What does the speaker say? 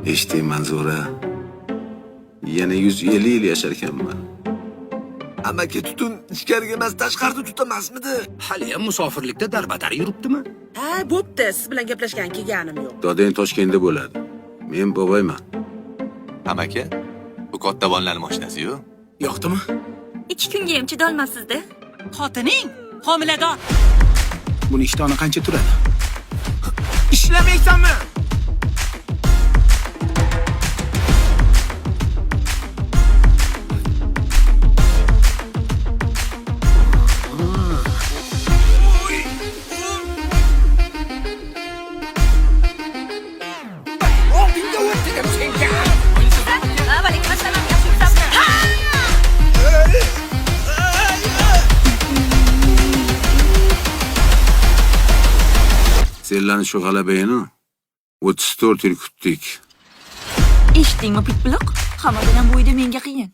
Eshiting Manzura. Yana 150 yil yashar ekanman. Amaki tutun ichkariga emas, tashqarida tutamasmidi? Haliyam musofirlikda darbatar yuribdimi? Ha, bo'pti. Siz bilan gaplashgan kelganim yo'q. Dodang Toshkentda bo'ladi. Men boboyman. Amaki, bu kattabonlarning mashinasi-yu. Yoqdimi? 2 kunga ham chidolmassizda. Xotining homilador. Buni ishtoni qancha turadi? Ishlamaysanmi? Alaykum assalom, yaxshi yuribsizmi? Senlarni shu g'alabangni 34 yil kutdik. Eshitdingmi, pitbuloq? Hammadan ham bo'yda menga qiyin.